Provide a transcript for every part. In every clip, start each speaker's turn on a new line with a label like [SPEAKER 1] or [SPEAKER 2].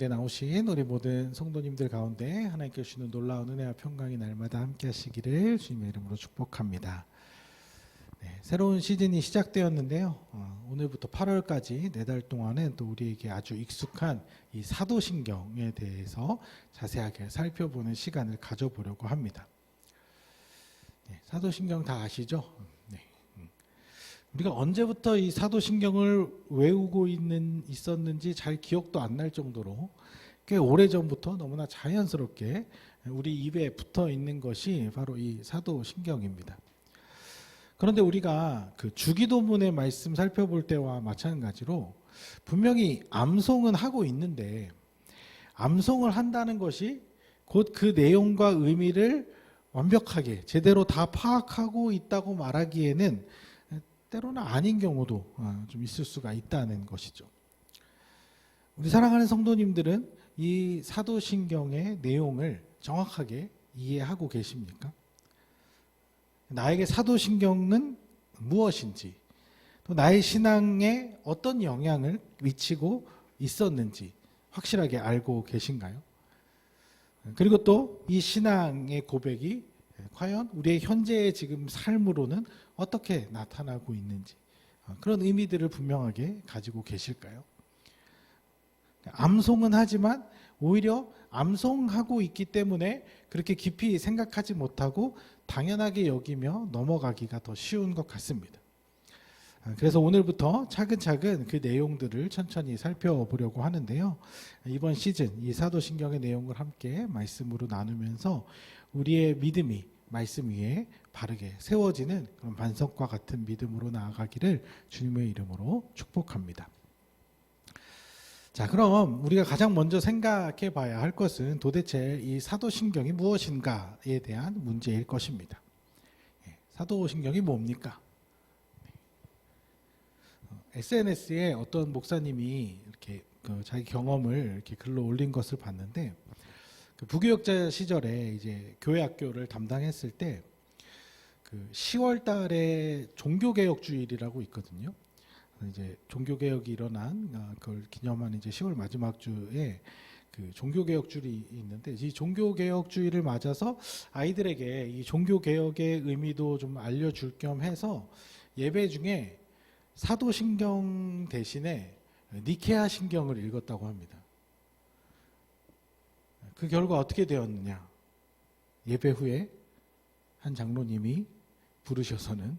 [SPEAKER 1] 가운데 나오신 우리 모든 성도님들 가운데 하나님께 주시는 놀라운 은혜와 평강이 날마다 함께 하시기를 주님의 이름으로 축복합니다. 네, 새로운 시즌이 시작되었는데요. 오늘부터 8월까지 4달 동안은 또 우리에게 아주 익숙한 이 사도신경에 대해서 자세하게 살펴보는 시간을 가져보려고 합니다. 네, 사도신경 다 아시죠? 네. 우리가 언제부터 이 사도신경을 외우고 있었는지 잘 기억도 안 날 정도로 꽤 오래전부터 너무나 자연스럽게 우리 입에 붙어 있는 것이 바로 이 사도신경입니다. 그런데 우리가 그 주기도문의 말씀 살펴볼 때와 마찬가지로 분명히 암송은 하고 있는데 암송을 한다는 것이 곧 그 내용과 의미를 완벽하게 제대로 다 파악하고 있다고 말하기에는 때로는 아닌 경우도 좀 있을 수가 있다는 것이죠. 우리 사랑하는 성도님들은 이 사도신경의 내용을 정확하게 이해하고 계십니까? 나에게 사도신경은 무엇인지, 또 나의 신앙에 어떤 영향을 미치고 있었는지 확실하게 알고 계신가요? 그리고 또 이 신앙의 고백이 과연 우리의 현재의 지금 삶으로는 어떻게 나타나고 있는지 그런 의미들을 분명하게 가지고 계실까요? 암송은 하지만 오히려 암송하고 있기 때문에 그렇게 깊이 생각하지 못하고 당연하게 여기며 넘어가기가 더 쉬운 것 같습니다. 그래서 오늘부터 차근차근 그 내용들을 천천히 살펴보려고 하는데요. 이번 시즌 이 사도신경의 내용을 함께 말씀으로 나누면서 우리의 믿음이 말씀 위에 바르게 세워지는 그런 반석과 같은 믿음으로 나아가기를 주님의 이름으로 축복합니다. 자, 그럼 우리가 가장 먼저 생각해 봐야 할 것은 도대체 이 사도신경이 무엇인가에 대한 문제일 것입니다. 사도신경이 뭡니까? SNS에 어떤 목사님이 이렇게 자기 경험을 이렇게 글로 올린 것을 봤는데 그 부교역자 시절에 이제 교회 학교를 담당했을 때 그 10월 달에 종교개혁 주일이라고 있거든요. 이제 종교개혁이 일어난 그걸 기념한 이제 10월 마지막 주에 그 종교개혁 주일이 있는데 이 종교개혁 주일을 맞아서 아이들에게 이 종교개혁의 의미도 좀 알려줄 겸 해서 예배 중에 사도신경 대신에 니케아 신경을 읽었다고 합니다. 그 결과 어떻게 되었느냐? 예배 후에 한 장로님이 부르셔서는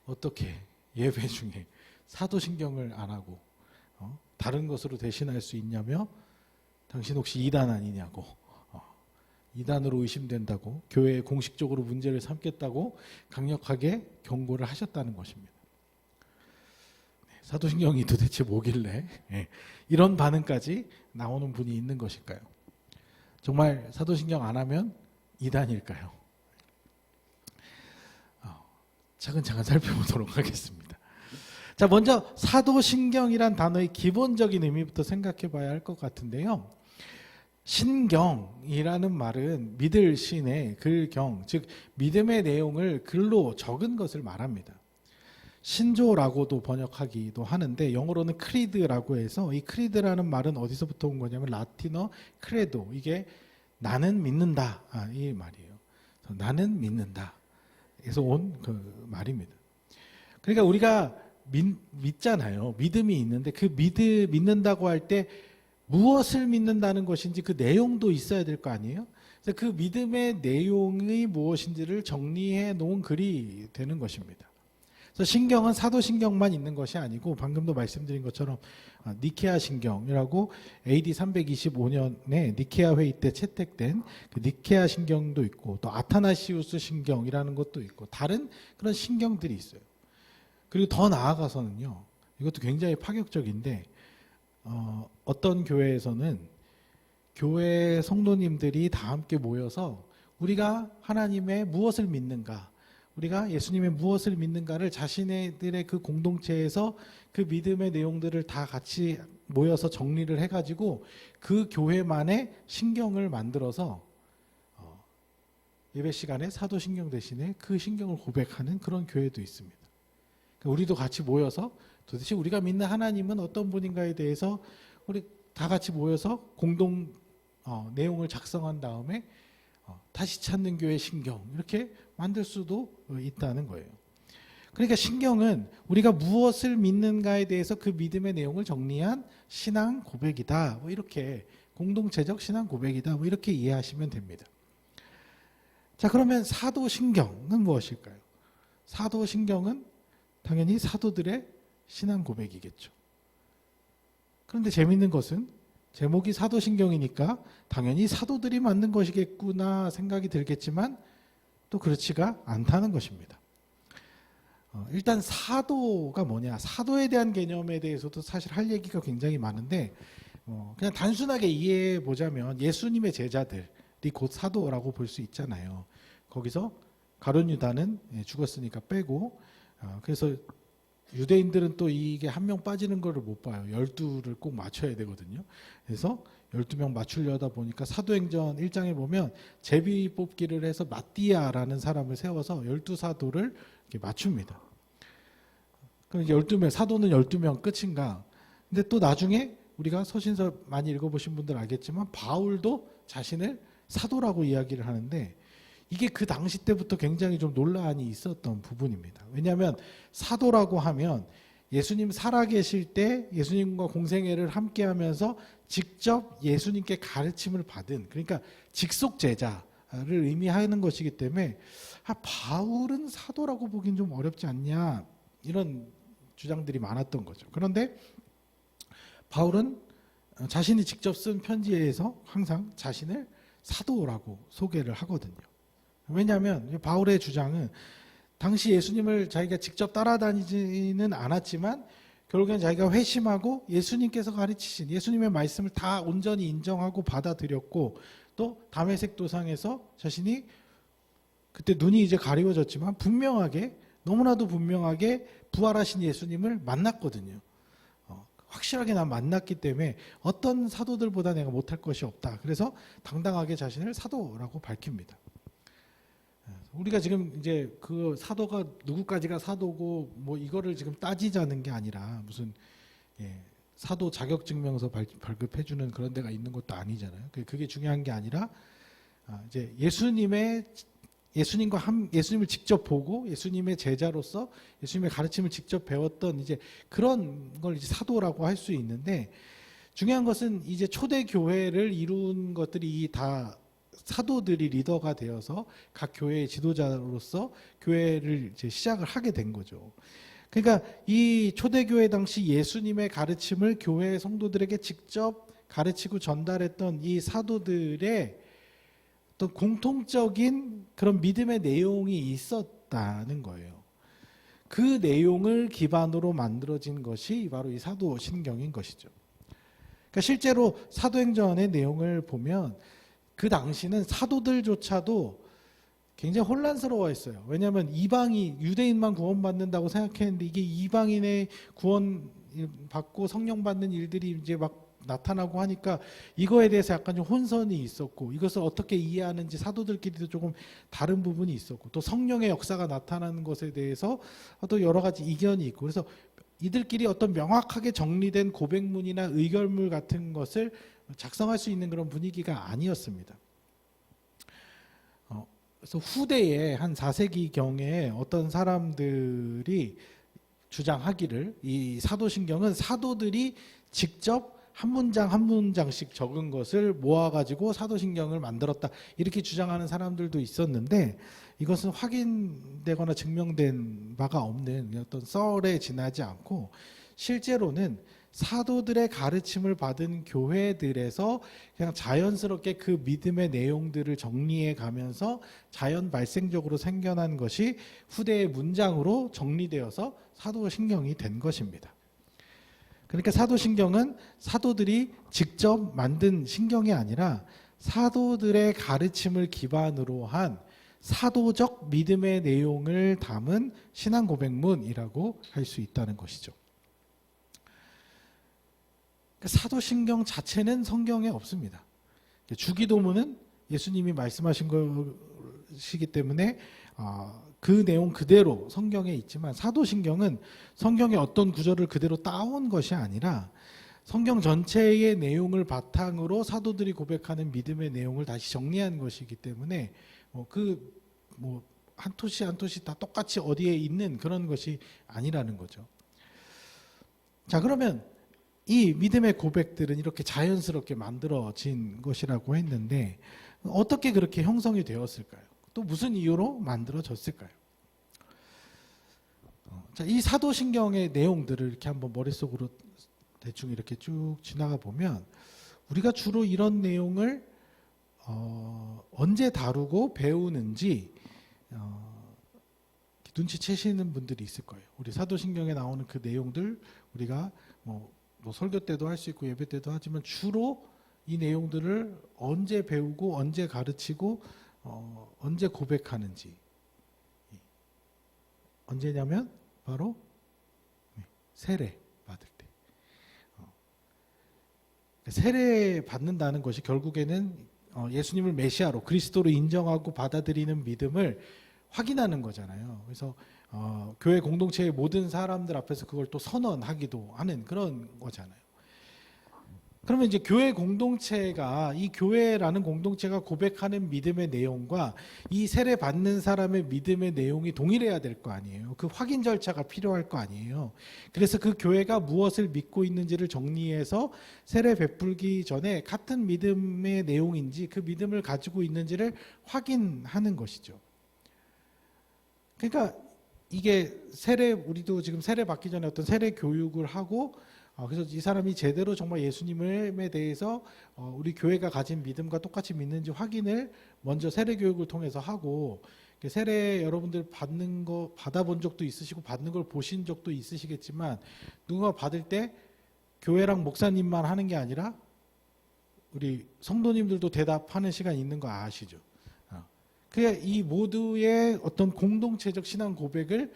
[SPEAKER 1] 어떻게 예배 중에 사도신경을 안 하고 다른 것으로 대신할 수 있냐며 당신 혹시 이단 아니냐고 이단으로 의심된다고 교회에 공식적으로 문제를 삼겠다고 강력하게 경고를 하셨다는 것입니다. 사도신경이 도대체 뭐길래 이런 반응까지 나오는 분이 있는 것일까요? 정말 사도신경 안 하면 이단일까요? 차근차근 살펴보도록 하겠습니다. 자, 먼저 사도신경이란 단어의 기본적인 의미부터 생각해 봐야 할 것 같은데요. 신경이라는 말은 믿을 신의 글경, 즉 믿음의 내용을 글로 적은 것을 말합니다. 신조라고도 번역하기도 하는데 영어로는 크리드라고 해서 이 크리드라는 말은 어디서부터 온 거냐면 라틴어 크레도, 이게 나는 믿는다 이 말이에요. 나는 믿는다 에서 온 그 말입니다. 그러니까 우리가 믿잖아요. 믿음이 있는데 그 믿는다고 할 때 무엇을 믿는다는 것인지 그 내용도 있어야 될 거 아니에요. 그래서 그 믿음의 내용이 무엇인지를 정리해 놓은 글이 되는 것입니다. 그래서 신경은 사도신경만 있는 것이 아니고 방금도 말씀드린 것처럼 니케아 신경이라고 AD 325년에 니케아 회의 때 채택된 그 니케아 신경도 있고 또 아타나시우스 신경이라는 것도 있고 다른 그런 신경들이 있어요. 그리고 더 나아가서는요, 이것도 굉장히 파격적인데 어떤 교회에서는 교회 성도님들이 다 함께 모여서 우리가 하나님의 무엇을 믿는가, 우리가 예수님의 무엇을 믿는가를 자신들의 그 공동체에서 그 믿음의 내용들을 다 같이 모여서 정리를 해가지고 그 교회만의 신경을 만들어서 예배 시간에 사도신경 대신에 그 신경을 고백하는 그런 교회도 있습니다. 그러니까 우리도 같이 모여서 도대체 우리가 믿는 하나님은 어떤 분인가에 대해서 우리 다 같이 모여서 공동 내용을 작성한 다음에 다시 찾는 교회 신경 이렇게 만들 수도 있다는 거예요. 그러니까 신경은 우리가 무엇을 믿는가에 대해서 그 믿음의 내용을 정리한 신앙 고백이다. 뭐 이렇게 공동체적 신앙 고백이다. 뭐 이렇게 이해하시면 됩니다. 자, 그러면 사도신경은 무엇일까요? 사도신경은 당연히 사도들의 신앙 고백이겠죠. 그런데 재밌는 것은 제목이 사도신경이니까 당연히 사도들이 만든 것이겠구나 생각이 들겠지만 또 그렇지가 않다는 것입니다. 일단 사도가 뭐냐, 사도에 대한 개념에 대해서도 사실 할 얘기가 굉장히 많은데 그냥 단순하게 이해해 보자면 예수님의 제자들이 곧 사도라고 볼 수 있잖아요. 거기서 가룟 유다는 죽었으니까 빼고, 그래서 유대인들은 또 이게 한 명 빠지는 거를 못 봐요. 12를 꼭 맞춰야 되거든요. 그래서 12명 맞추려다 보니까 사도행전 1장에 보면 제비 뽑기를 해서 마띠아라는 사람을 세워서 12사도를 이렇게 맞춥니다. 그럼 12명, 사도는 12명 끝인가? 근데 또 나중에 우리가 서신서 많이 읽어보신 분들 알겠지만 바울도 자신을 사도라고 이야기를 하는데 이게 그 당시 때부터 굉장히 좀 논란이 있었던 부분입니다. 왜냐하면 사도라고 하면 예수님 살아계실 때 예수님과 공생애를 함께 하면서 직접 예수님께 가르침을 받은, 그러니까 직속 제자를 의미하는 것이기 때문에 바울은 사도라고 보기는 좀 어렵지 않냐 이런 주장들이 많았던 거죠. 그런데 바울은 자신이 직접 쓴 편지에서 항상 자신을 사도라고 소개를 하거든요. 왜냐하면 바울의 주장은 당시 예수님을 자기가 직접 따라다니지는 않았지만 결국엔 자기가 회심하고 예수님께서 가르치신 예수님의 말씀을 다 온전히 인정하고 받아들였고 또 다메섹 도상에서 자신이 그때 눈이 이제 가리워졌지만 분명하게, 너무나도 분명하게 부활하신 예수님을 만났거든요. 확실하게 난 만났기 때문에 어떤 사도들보다 내가 못할 것이 없다. 그래서 당당하게 자신을 사도라고 밝힙니다. 우리가 지금 이제 그 사도가 누구까지가 사도고 뭐 이거를 지금 따지자는 게 아니라 무슨 사도 자격증명서 발급해주는 그런 데가 있는 것도 아니잖아요. 그게 중요한 게 아니라 이제 예수님을 직접 보고 예수님의 제자로서 예수님의 가르침을 직접 배웠던 이제 그런 걸 이제 사도라고 할 수 있는데, 중요한 것은 이제 초대 교회를 이룬 것들이 다 사도들이 리더가 되어서 각 교회의 지도자로서 교회를 이제 시작을 하게 된 거죠. 그러니까 이 초대교회 당시 예수님의 가르침을 교회 성도들에게 직접 가르치고 전달했던 이 사도들의 어떤 공통적인 그런 믿음의 내용이 있었다는 거예요. 그 내용을 기반으로 만들어진 것이 바로 이 사도신경인 것이죠. 그러니까 실제로 사도행전의 내용을 보면 그 당시는 사도들조차도 굉장히 혼란스러워했어요. 왜냐하면 이방이 유대인만 구원받는다고 생각했는데 이게 이방인의 구원 받고 성령 받는 일들이 이제 막 나타나고 하니까 이거에 대해서 약간 좀 혼선이 있었고, 이것을 어떻게 이해하는지 사도들끼리도 조금 다른 부분이 있었고, 또 성령의 역사가 나타나는 것에 대해서 또 여러 가지 이견이 있고, 그래서 이들끼리 어떤 명확하게 정리된 고백문이나 의결문 같은 것을 작성할 수 있는 그런 분위기가 아니었습니다. 그래서 후대에 한 4세기경에 어떤 사람들이 주장하기를 이 사도신경은 사도들이 직접 한 문장 한 문장씩 적은 것을 모아가지고 사도신경을 만들었다, 이렇게 주장하는 사람들도 있었는데 이것은 확인되거나 증명된 바가 없는 어떤 썰에 지나지 않고, 실제로는 사도들의 가르침을 받은 교회들에서 그냥 자연스럽게 그 믿음의 내용들을 정리해 가면서 자연 발생적으로 생겨난 것이 후대의 문장으로 정리되어서 사도신경이 된 것입니다. 그러니까 사도신경은 사도들이 직접 만든 신경이 아니라 사도들의 가르침을 기반으로 한 사도적 믿음의 내용을 담은 신앙 고백문이라고 할 수 있다는 것이죠. 사도신경 자체는 성경에 없습니다. 주기도문은 예수님이 말씀하신 것이기 때문에 그 내용 그대로 성경에 있지만, 사도신경은 성경의 어떤 구절을 그대로 따온 것이 아니라 성경 전체의 내용을 바탕으로 사도들이 고백하는 믿음의 내용을 다시 정리한 것이기 때문에 한 토시 한 토시 다 똑같이 어디에 있는 그런 것이 아니라는 거죠. 자, 그러면 이 믿음의 고백들은 이렇게 자연스럽게 만들어진 것이라고 했는데 어떻게 그렇게 형성이 되었을까요? 또 무슨 이유로 만들어졌을까요? 자, 이 사도신경의 내용들을 이렇게 한번 머릿속으로 대충 이렇게 쭉 지나가 보면 우리가 주로 이런 내용을 언제 다루고 배우는지 눈치채시는 분들이 있을 거예요. 우리 사도신경에 나오는 그 내용들 우리가 뭐 설교 때도 할 수 있고 예배 때도 하지만 주로 이 내용들을 언제 배우고 언제 가르치고 언제 고백하는지 언제냐면 바로 세례 받을 때. 세례 받는다는 것이 결국에는 예수님을 메시아로 그리스도로 인정하고 받아들이는 믿음을 확인하는 거잖아요. 그래서 교회 공동체의 모든 사람들 앞에서 그걸 또 선언하기도 하는 그런 거잖아요. 그러면 이제 교회 공동체가 이 교회라는 공동체가 고백하는 믿음의 내용과 이 세례 받는 사람의 믿음의 내용이 동일해야 될 거 아니에요. 그 확인 절차가 필요할 거 아니에요. 그래서 그 교회가 무엇을 믿고 있는지를 정리해서 세례 베풀기 전에 같은 믿음의 내용인지 그 믿음을 가지고 있는지를 확인하는 것이죠. 그러니까 이게 우리도 지금 세례 받기 전에 어떤 세례 교육을 하고 그래서 이 사람이 제대로 정말 예수님에 대해서 우리 교회가 가진 믿음과 똑같이 믿는지 확인을 먼저 세례 교육을 통해서 하고 세례 여러분들 받아본 적도 있으시고 받는 걸 보신 적도 있으시겠지만 누가 받을 때 교회랑 목사님만 하는 게 아니라 우리 성도님들도 대답하는 시간이 있는 거 아시죠? 그게 이 모두의 어떤 공동체적 신앙 고백을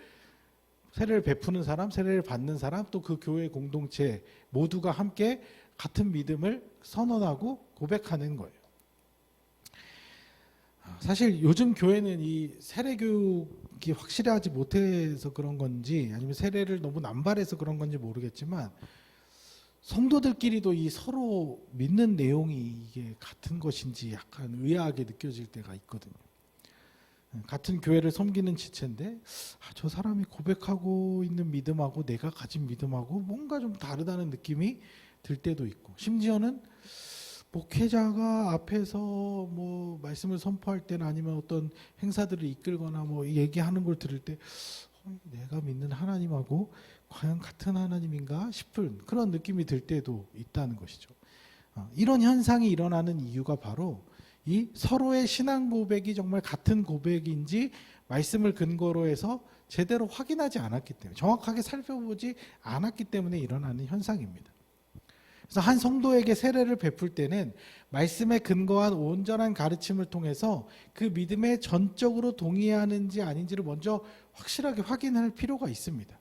[SPEAKER 1] 세례를 베푸는 사람, 세례를 받는 사람, 또 그 교회 공동체 모두가 함께 같은 믿음을 선언하고 고백하는 거예요. 사실 요즘 교회는 이 세례 교육이 확실하지 못해서 그런 건지 아니면 세례를 너무 남발해서 그런 건지 모르겠지만 성도들끼리도 이 서로 믿는 내용이 이게 같은 것인지 약간 의아하게 느껴질 때가 있거든요. 같은 교회를 섬기는 지체인데 저 사람이 고백하고 있는 믿음하고 내가 가진 믿음하고 뭔가 좀 다르다는 느낌이 들 때도 있고 심지어는 목회자가 앞에서 뭐 말씀을 선포할 때나 아니면 어떤 행사들을 이끌거나 뭐 얘기하는 걸 들을 때 내가 믿는 하나님하고 과연 같은 하나님인가 싶은 그런 느낌이 들 때도 있다는 것이죠. 이런 현상이 일어나는 이유가 바로 이 서로의 신앙 고백이 정말 같은 고백인지 말씀을 근거로 해서 제대로 확인하지 않았기 때문에 정확하게 살펴보지 않았기 때문에 일어나는 현상입니다. 그래서 한 성도에게 세례를 베풀 때는 말씀에 근거한 온전한 가르침을 통해서 그 믿음에 전적으로 동의하는지 아닌지를 먼저 확실하게 확인할 필요가 있습니다.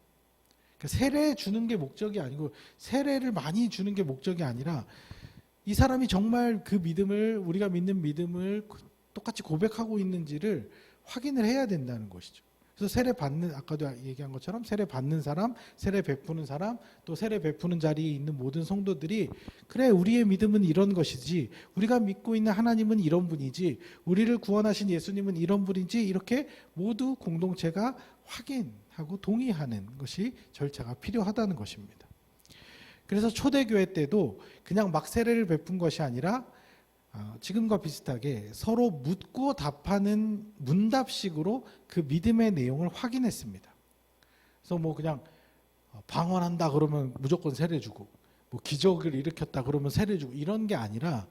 [SPEAKER 1] 그러니까 세례 주는 게 목적이 아니고 세례를 많이 주는 게 목적이 아니라 이 사람이 정말 그 믿음을 우리가 믿는 믿음을 똑같이 고백하고 있는지를 확인을 해야 된다는 것이죠. 그래서 세례 받는 아까도 얘기한 것처럼 세례 받는 사람, 세례 베푸는 사람, 또 세례 베푸는 자리에 있는 모든 성도들이 그래 우리의 믿음은 이런 것이지 우리가 믿고 있는 하나님은 이런 분이지 우리를 구원하신 예수님은 이런 분이지 이렇게 모두 공동체가 확인하고 동의하는 것이 절차가 필요하다는 것입니다. 그래서 초대교회 때도 그냥 막 세례를 베푼 것이 아니라 지금과 비슷하게 서로 묻고 답하는 문답식으로 그 믿음의 내용을 확인했습니다. 그래서 뭐 그냥 방언한다 그러면 무조건 세례 주고 뭐 기적을 일으켰다 그러면 세례 주고 이런 게 아니라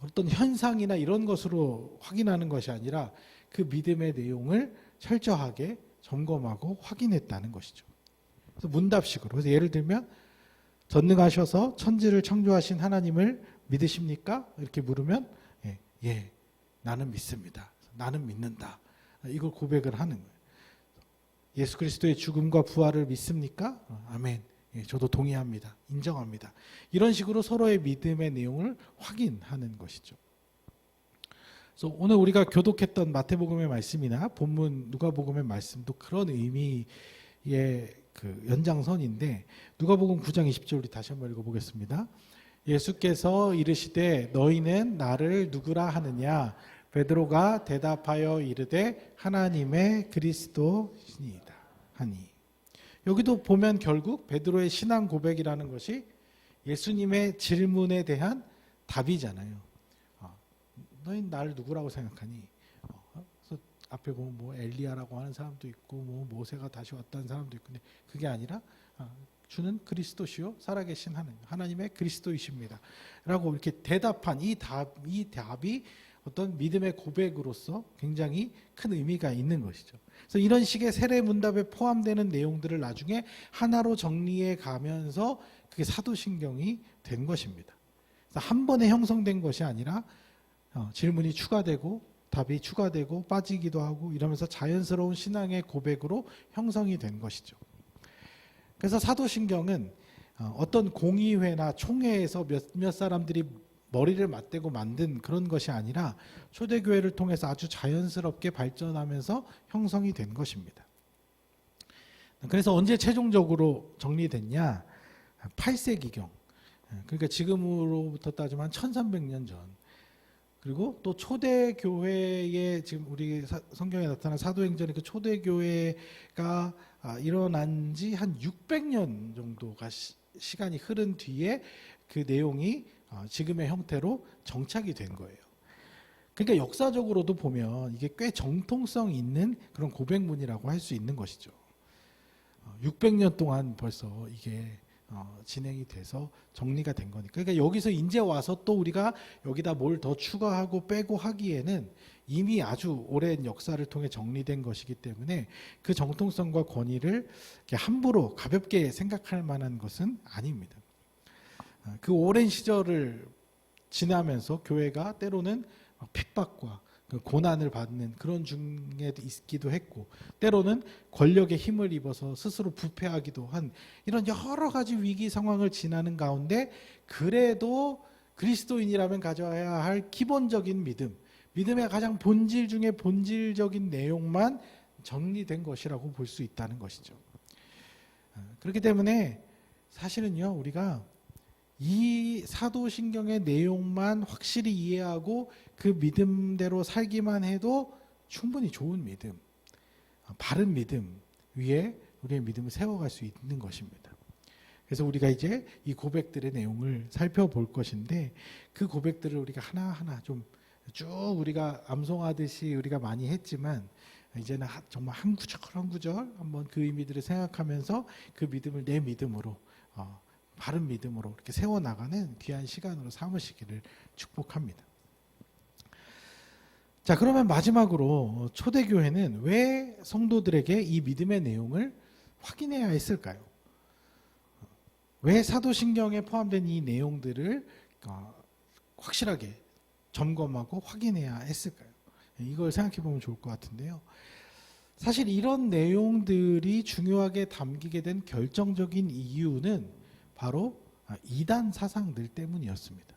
[SPEAKER 1] 어떤 현상이나 이런 것으로 확인하는 것이 아니라 그 믿음의 내용을 철저하게 점검하고 확인했다는 것이죠. 그래서 문답식으로. 그래서 예를 들면 전능하셔서 천지를 창조하신 하나님을 믿으십니까? 이렇게 물으면 예, 나는 믿습니다. 나는 믿는다. 이걸 고백을 하는 거예요. 예수 그리스도의 죽음과 부활을 믿습니까? 아멘. 예, 저도 동의합니다. 인정합니다. 이런 식으로 서로의 믿음의 내용을 확인하는 것이죠. 그래서 오늘 우리가 교독했던 마태복음의 말씀이나 본문 누가복음의 말씀도 그런 의미의 그 연장선인데 누가복음 9장 20절 우리 다시 한번 읽어보겠습니다. 예수께서 이르시되 너희는 나를 누구라 하느냐? 베드로가 대답하여 이르되 하나님의 그리스도시니이다 하니. 여기도 보면 결국 베드로의 신앙 고백이라는 것이 예수님의 질문에 대한 답이잖아요. 너희는 나를 누구라고 생각하니? 그래서 앞에 보면 뭐 엘리야라고 하는 사람도 있고 뭐 모세가 다시 왔다는 사람도 있고, 근데 그게 아니라 주는 그리스도시요 살아계신 하나님의 그리스도이십니다 라고 이렇게 대답한 이 답이 어떤 믿음의 고백으로서 굉장히 큰 의미가 있는 것이죠. 그래서 이런 식의 세례 문답에 포함되는 내용들을 나중에 하나로 정리해 가면서 그게 사도신경이 된 것입니다. 그래서 한 번에 형성된 것이 아니라 질문이 추가되고 답이 추가되고 빠지기도 하고 이러면서 자연스러운 신앙의 고백으로 형성이 된 것이죠. 그래서 사도신경은 어떤 공의회나 총회에서 몇 사람들이 머리를 맞대고 만든 그런 것이 아니라 초대교회를 통해서 아주 자연스럽게 발전하면서 형성이 된 것입니다. 그래서 언제 최종적으로 정리됐냐? 8세기경. 그러니까 지금으로부터 따지면 1300년 전. 그리고 또 초대교회의 지금 우리 성경에 나타난 사도행전의 그 초대교회가 일어난 지 한 600년 정도가 시간이 흐른 뒤에 그 내용이 지금의 형태로 정착이 된 거예요. 그러니까 역사적으로도 보면 이게 꽤 정통성 있는 그런 고백문이라고 할 수 있는 것이죠. 600년 동안 벌써 이게 진행이 돼서 정리가 된 거니까. 그러니까 여기서 이제 와서 또 우리가 여기다 뭘 더 추가하고 빼고 하기에는 이미 아주 오랜 역사를 통해 정리된 것이기 때문에 그 정통성과 권위를 함부로 가볍게 생각할 만한 것은 아닙니다. 그 오랜 시절을 지나면서 교회가 때로는 핍박과 고난을 받는 그런 중에 있기도 했고, 때로는 권력의 힘을 입어서 스스로 부패하기도 한 이런 여러 가지 위기 상황을 지나는 가운데 그래도 그리스도인이라면 가져야 할 기본적인 믿음의 가장 본질 중에 본질적인 내용만 정리된 것이라고 볼 수 있다는 것이죠. 그렇기 때문에 사실은요, 우리가 이 사도신경의 내용만 확실히 이해하고 그 믿음대로 살기만 해도 충분히 좋은 믿음, 바른 믿음 위에 우리의 믿음을 세워갈 수 있는 것입니다. 그래서 우리가 이제 이 고백들의 내용을 살펴볼 것인데, 그 고백들을 우리가 하나하나 좀 쭉 우리가 암송하듯이 우리가 많이 했지만 이제는 정말 한 구절 한 구절 한번 그 의미들을 생각하면서 그 믿음을 내 믿음으로 바른 믿음으로 이렇게 세워나가는 귀한 시간으로 삼으시기를 축복합니다. 자, 그러면 마지막으로 초대교회는 왜 성도들에게 이 믿음의 내용을 확인해야 했을까요? 왜 사도신경에 포함된 이 내용들을 확실하게 점검하고 확인해야 했을까요? 이걸 생각해 보면 좋을 것 같은데요. 사실 이런 내용들이 중요하게 담기게 된 결정적인 이유는 바로 이단 사상들 때문이었습니다.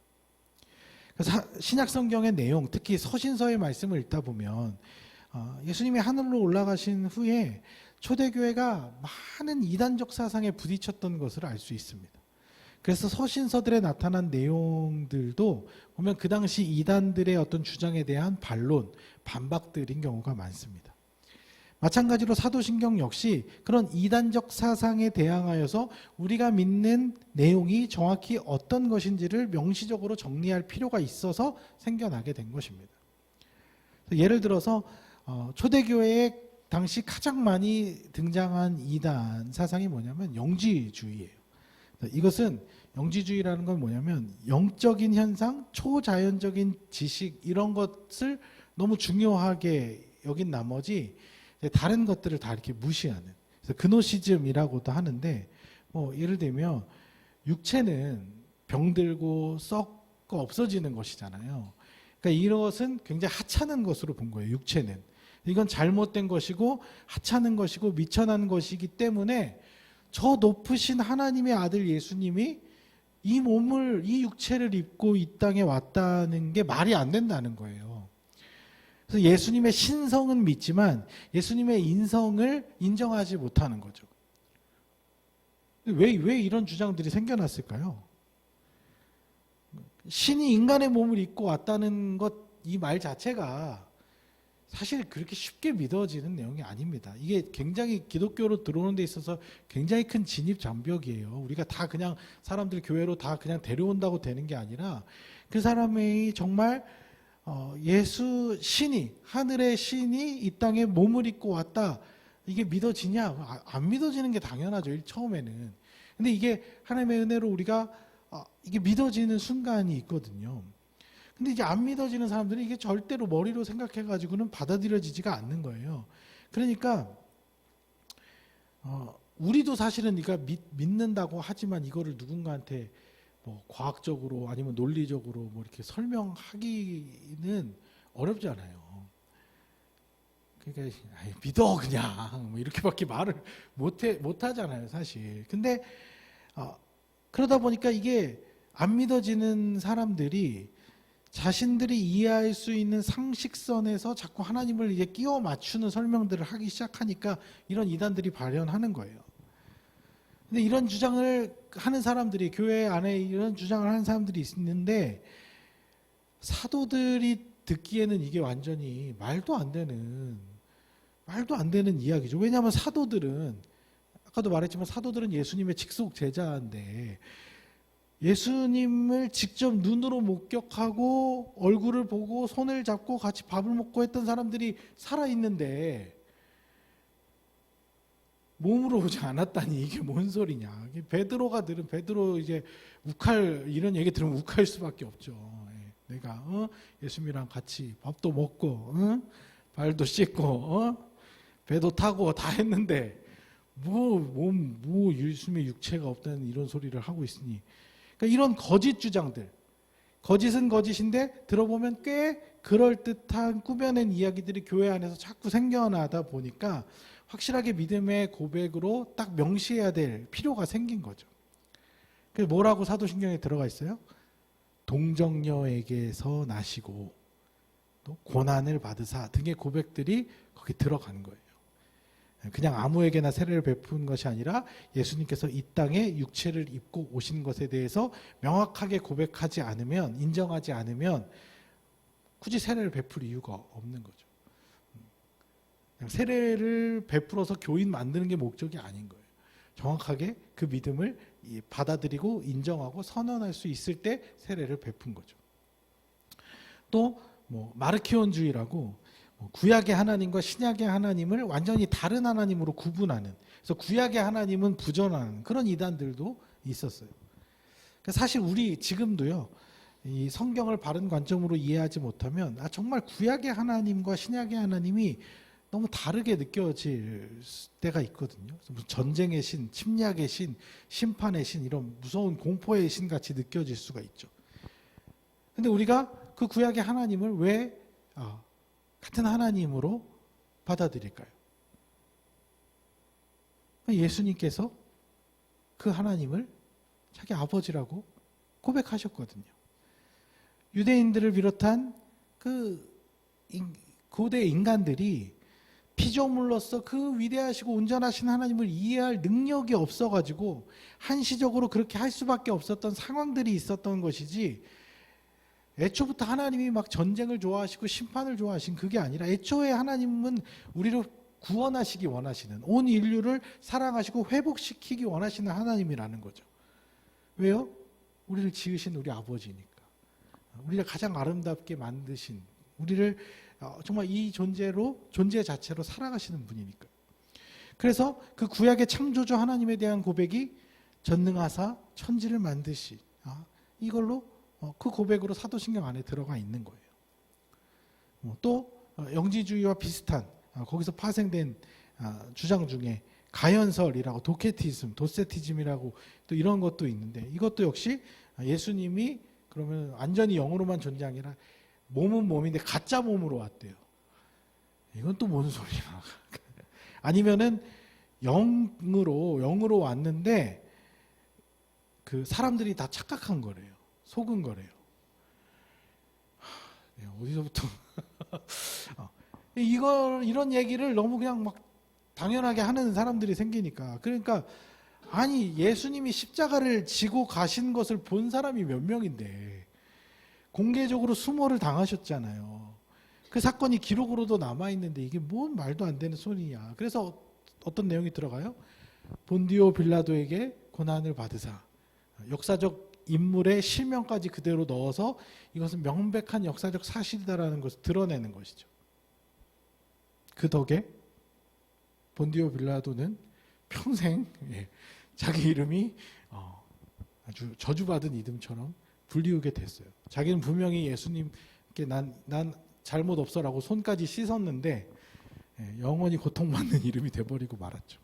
[SPEAKER 1] 신약 성경의 내용, 특히 서신서의 말씀을 읽다 보면 예수님이 하늘로 올라가신 후에 초대교회가 많은 이단적 사상에 부딪혔던 것을 알 수 있습니다. 그래서 서신서들에 나타난 내용들도 보면 그 당시 이단들의 어떤 주장에 대한 반론, 반박들인 경우가 많습니다. 마찬가지로 사도신경 역시 그런 이단적 사상에 대항하여서 우리가 믿는 내용이 정확히 어떤 것인지를 명시적으로 정리할 필요가 있어서 생겨나게 된 것입니다. 예를 들어서 초대교회에 당시 가장 많이 등장한 이단 사상이 뭐냐면 영지주의예요. 이것은 영지주의라는 건 뭐냐면 영적인 현상, 초자연적인 지식 이런 것을 너무 중요하게 여긴 나머지 다른 것들을 다 이렇게 무시하는, 그래서 그노시즘이라고도 하는데, 예를 들면 육체는 병들고 썩고 없어지는 것이잖아요. 그러니까 이것은 굉장히 하찮은 것으로 본 거예요. 육체는 이건 잘못된 것이고 하찮은 것이고 미천한 것이기 때문에 저 높으신 하나님의 아들 예수님이 이 몸을, 이 육체를 입고 이 땅에 왔다는 게 말이 안 된다는 거예요. 그래서 예수님의 신성은 믿지만 예수님의 인성을 인정하지 못하는 거죠. 왜 이런 주장들이 생겨났을까요? 신이 인간의 몸을 입고 왔다는 것, 이 말 자체가 사실 그렇게 쉽게 믿어지는 내용이 아닙니다. 이게 굉장히 기독교로 들어오는 데 있어서 굉장히 큰 진입 장벽이에요. 우리가 다 그냥 사람들 교회로 다 그냥 데려온다고 되는 게 아니라 그 사람이 정말 예수 신이, 하늘의 신이 이 땅에 몸을 입고 왔다, 이게 믿어지냐? 안 믿어지는 게 당연하죠, 처음에는. 근데 이게 하나님의 은혜로 우리가 이게 믿어지는 순간이 있거든요. 근데 이제 안 믿어지는 사람들은 이게 절대로 머리로 생각해가지고는 받아들여지지가 않는 거예요. 그러니까 우리도 사실은 믿는다고 하지만 이거를 누군가한테 뭐 과학적으로 아니면 논리적으로 뭐 이렇게 설명하기는 어렵잖아요. 그러니까 믿어 그냥 뭐 이렇게밖에 말을 못 하잖아요, 사실. 근데 그러다 보니까 이게 안 믿어지는 사람들이 자신들이 이해할 수 있는 상식선에서 자꾸 하나님을 이제 끼워 맞추는 설명들을 하기 시작하니까 이런 이단들이 발현하는 거예요. 근데 이런 주장을 하는 사람들이, 교회 안에 이런 주장을 하는 사람들이 있는데, 사도들이 듣기에는 이게 완전히 말도 안 되는 이야기죠. 왜냐하면 사도들은, 아까도 말했지만 사도들은 예수님의 직속 제자인데, 예수님을 직접 눈으로 목격하고 얼굴을 보고 손을 잡고 같이 밥을 먹고 했던 사람들이 살아있는데 몸으로 오지 않았다니 이게 뭔 소리냐. 베드로가 들은, 베드로 이제 이런 얘기 들으면 욱할 수밖에 없죠. 내가 예수님이랑 같이 밥도 먹고 발도 씻고 배도 타고 다 했는데 뭐 예수님의 육체가 없다는 이런 소리를 하고 있으니, 그러니까 이런 거짓 주장들, 거짓은 거짓인데 들어보면 꽤 그럴듯한 꾸며낸 이야기들이 교회 안에서 자꾸 생겨나다 보니까 확실하게 믿음의 고백으로 딱 명시해야 될 필요가 생긴 거죠. 그래서 뭐라고 사도신경에 들어가 있어요? 동정녀에게서 나시고 또 고난을 받으사 등의 고백들이 거기 들어가는 거예요. 그냥 아무에게나 세례를 베푼 것이 아니라 예수님께서 이 땅에 육체를 입고 오신 것에 대해서 명확하게 고백하지 않으면, 인정하지 않으면 굳이 세례를 베풀 이유가 없는 거죠. 그냥 세례를 베풀어서 교인 만드는 게 목적이 아닌 거예요. 정확하게 그 믿음을 받아들이고 인정하고 선언할 수 있을 때 세례를 베푼 거죠. 또 마르키온주의라고 구약의 하나님과 신약의 하나님을 완전히 다른 하나님으로 구분하는, 그래서 구약의 하나님은 부정하는 그런 이단들도 있었어요. 사실 우리 지금도요, 이 성경을 바른 관점으로 이해하지 못하면 정말 구약의 하나님과 신약의 하나님이 너무 다르게 느껴질 때가 있거든요. 무슨 전쟁의 신, 침략의 신, 심판의 신, 이런 무서운 공포의 신 같이 느껴질 수가 있죠. 근데 우리가 그 구약의 하나님을 왜 같은 하나님으로 받아들일까요? 예수님께서 그 하나님을 자기 아버지라고 고백하셨거든요. 유대인들을 비롯한 그 고대 인간들이 피조물로서 그 위대하시고 온전하신 하나님을 이해할 능력이 없어가지고 한시적으로 그렇게 할 수밖에 없었던 상황들이 있었던 것이지, 애초부터 하나님이 막 전쟁을 좋아하시고 심판을 좋아하신 그게 아니라, 애초에 하나님은 우리를 구원하시기 원하시는, 온 인류를 사랑하시고 회복시키기 원하시는 하나님이라는 거죠. 왜요? 우리를 지으신 우리 아버지니까. 우리를 가장 아름답게 만드신, 우리를 정말 이 존재 자체로 사랑하시는 분이니까. 그래서 그 구약의 창조주 하나님에 대한 고백이 전능하사 천지를 만드시, 이걸로 그 고백으로 사도신경 안에 들어가 있는 거예요. 또 영지주의와 비슷한 거기서 파생된 주장 중에 가연설이라고, 도세티즘이라고 또 이런 것도 있는데, 이것도 역시 예수님이 그러면 완전히 영으로만 존재한 게 아니라 몸은 몸인데 가짜 몸으로 왔대요. 이건 또 뭔 소리야. 아니면은 영으로 왔는데 그 사람들이 다 착각한 거래요. 속은 거래요. 어디서부터 이런 얘기를 너무 그냥 막 당연하게 하는 사람들이 생기니까, 그러니까 아니 예수님이 십자가를 지고 가신 것을 본 사람이 몇 명인데 공개적으로 수모를 당하셨잖아요. 그 사건이 기록으로도 남아있는데 이게 뭔 말도 안 되는 소리냐. 그래서 어떤 내용이 들어가요? 본디오 빌라도에게 고난을 받으사, 역사적 인물의 실명까지 그대로 넣어서 이것은 명백한 역사적 사실이다라는 것을 드러내는 것이죠. 그 덕에 본디오 빌라도는 평생 자기 이름이 아주 저주받은 이름처럼 불리우게 됐어요. 자기는 분명히 예수님께 난 잘못 없어라고 손까지 씻었는데 영원히 고통받는 이름이 돼버리고 말았죠.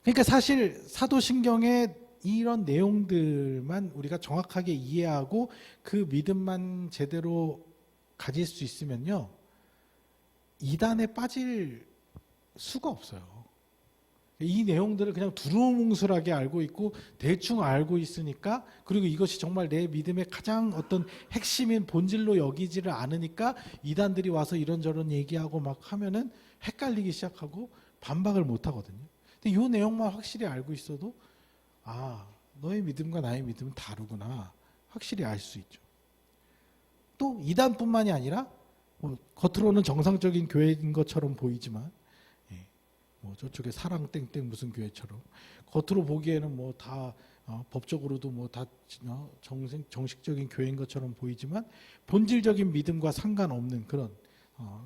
[SPEAKER 1] 그러니까 사실 사도신경의 이런 내용들만 우리가 정확하게 이해하고 그 믿음만 제대로 가질 수 있으면요, 이단에 빠질 수가 없어요. 이 내용들을 그냥 두루뭉술하게 알고 있고 대충 알고 있으니까, 그리고 이것이 정말 내 믿음의 가장 어떤 핵심인 본질로 여기지를 않으니까 이단들이 와서 이런저런 얘기하고 막 하면은 헷갈리기 시작하고 반박을 못 하거든요. 근데 이 내용만 확실히 알고 있어도 너의 믿음과 나의 믿음은 다르구나 확실히 알 수 있죠. 또 이단뿐만이 아니라 겉으로는 정상적인 교회인 것처럼 보이지만 저쪽에 사랑 땡땡 무슨 교회처럼 겉으로 보기에는 뭐 다 법적으로도 뭐 다 정식적인 교회인 것처럼 보이지만 본질적인 믿음과 상관없는 그런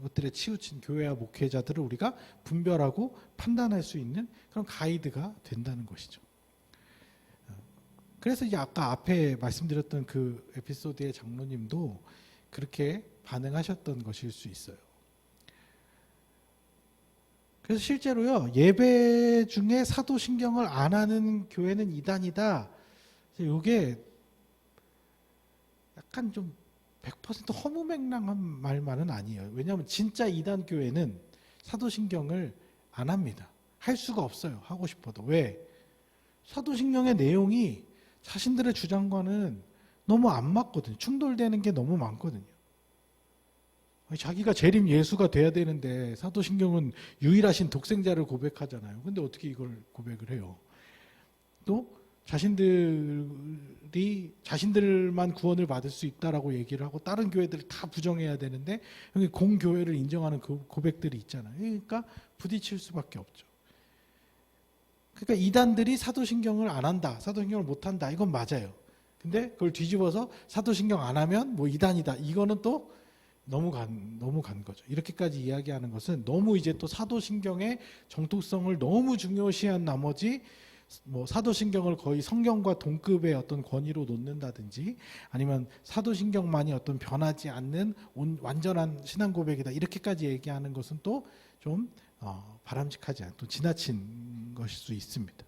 [SPEAKER 1] 것들에 치우친 교회와 목회자들을 우리가 분별하고 판단할 수 있는 그런 가이드가 된다는 것이죠. 그래서 이제 아까 앞에 말씀드렸던 그 에피소드의 장로님도 그렇게 반응하셨던 것일 수 있어요. 그래서 실제로요, 예배 중에 사도신경을 안 하는 교회는 이단이다. 이게 약간 좀 100% 허무맹랑한 말만은 아니에요. 왜냐하면 진짜 이단 교회는 사도신경을 안 합니다. 할 수가 없어요. 하고 싶어도. 왜? 사도신경의 내용이 자신들의 주장과는 너무 안 맞거든요. 충돌되는 게 너무 많거든요. 자기가 재림 예수가 돼야 되는데 사도신경은 유일하신 독생자를 고백하잖아요. 근데 어떻게 이걸 고백을 해요? 또 자신들만 구원을 받을 수 있다라고 얘기를 하고 다른 교회들을 다 부정해야 되는데 여기 공교회를 인정하는 그 고백들이 있잖아요. 그러니까 부딪힐 수밖에 없죠. 그러니까 이단들이 사도신경을 안 한다, 사도신경을 못 한다, 이건 맞아요. 근데 그걸 뒤집어서 사도신경 안 하면 뭐 이단이다, 이거는 또 너무 간 거죠. 이렇게까지 이야기하는 것은 너무 이제 또 사도신경의 정통성을 너무 중요시한 나머지 뭐 사도신경을 거의 성경과 동급의 어떤 권위로 놓는다든지 아니면 사도신경만이 어떤 변하지 않는 완전한 신앙 고백이다, 이렇게까지 얘기하는 것은 또 좀 바람직하지 않고 지나친 것일 수 있습니다.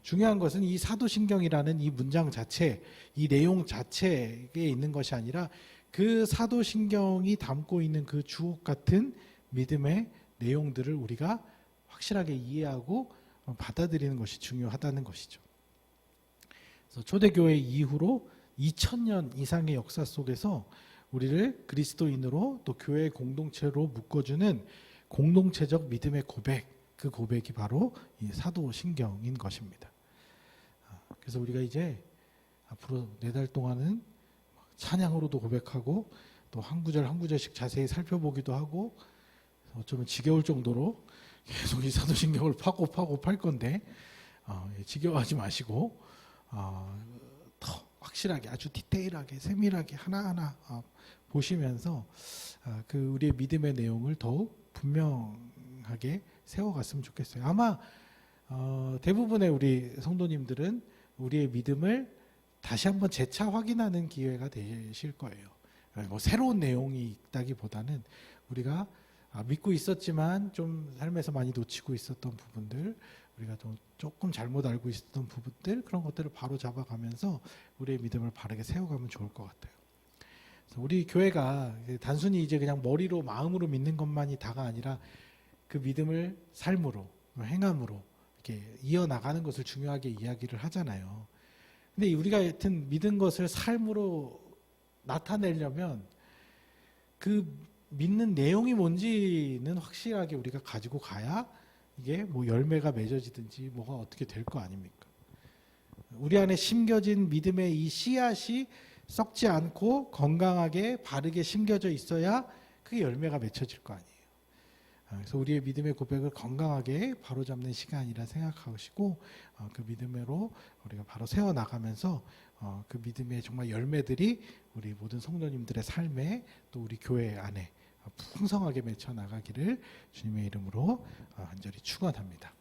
[SPEAKER 1] 중요한 것은 이 사도신경이라는 이 문장 자체, 이 내용 자체에 있는 것이 아니라 그 사도신경이 담고 있는 그 주옥 같은 믿음의 내용들을 우리가 확실하게 이해하고 받아들이는 것이 중요하다는 것이죠. 그래서 초대교회 이후로 2000년 이상의 역사 속에서 우리를 그리스도인으로 또 교회 공동체로 묶어주는 공동체적 믿음의 고백, 그 고백이 바로 이 사도신경인 것입니다. 그래서 우리가 이제 앞으로 4달 동안은 찬양으로도 고백하고 또 한 구절 한 구절씩 자세히 살펴보기도 하고 어쩌면 지겨울 정도로 계속 이 사도신경을 파고 팔 건데 지겨워하지 마시고 더 확실하게 아주 디테일하게 세밀하게 하나하나 보시면서 그 우리의 믿음의 내용을 더욱 분명하게 세워갔으면 좋겠어요. 아마 대부분의 우리 성도님들은 우리의 믿음을 다시 한번 재차 확인하는 기회가 되실 거예요. 뭐 새로운 내용이 있다기보다는 우리가 믿고 있었지만 좀 삶에서 많이 놓치고 있었던 부분들, 우리가 좀 조금 잘못 알고 있었던 부분들, 그런 것들을 바로 잡아가면서 우리의 믿음을 바르게 세워가면 좋을 것 같아요. 그래서 우리 교회가 단순히 이제 그냥 머리로 마음으로 믿는 것만이 다가 아니라 그 믿음을 삶으로 행함으로 이렇게 이어나가는 것을 중요하게 이야기를 하잖아요. 근데 우리가 하여튼 믿은 것을 삶으로 나타내려면 그 믿는 내용이 뭔지는 확실하게 우리가 가지고 가야 이게 뭐 열매가 맺어지든지 뭐가 어떻게 될 거 아닙니까? 우리 안에 심겨진 믿음의 이 씨앗이 썩지 않고 건강하게 바르게 심겨져 있어야 그게 열매가 맺혀질 거 아니에요. 그래서 우리의 믿음의 고백을 건강하게 바로잡는 시간이라 생각하시고 그 믿음으로 우리가 바로 세워나가면서 그 믿음의 정말 열매들이 우리 모든 성도님들의 삶에 또 우리 교회 안에 풍성하게 맺혀 나가기를 주님의 이름으로 간절히 축원합니다.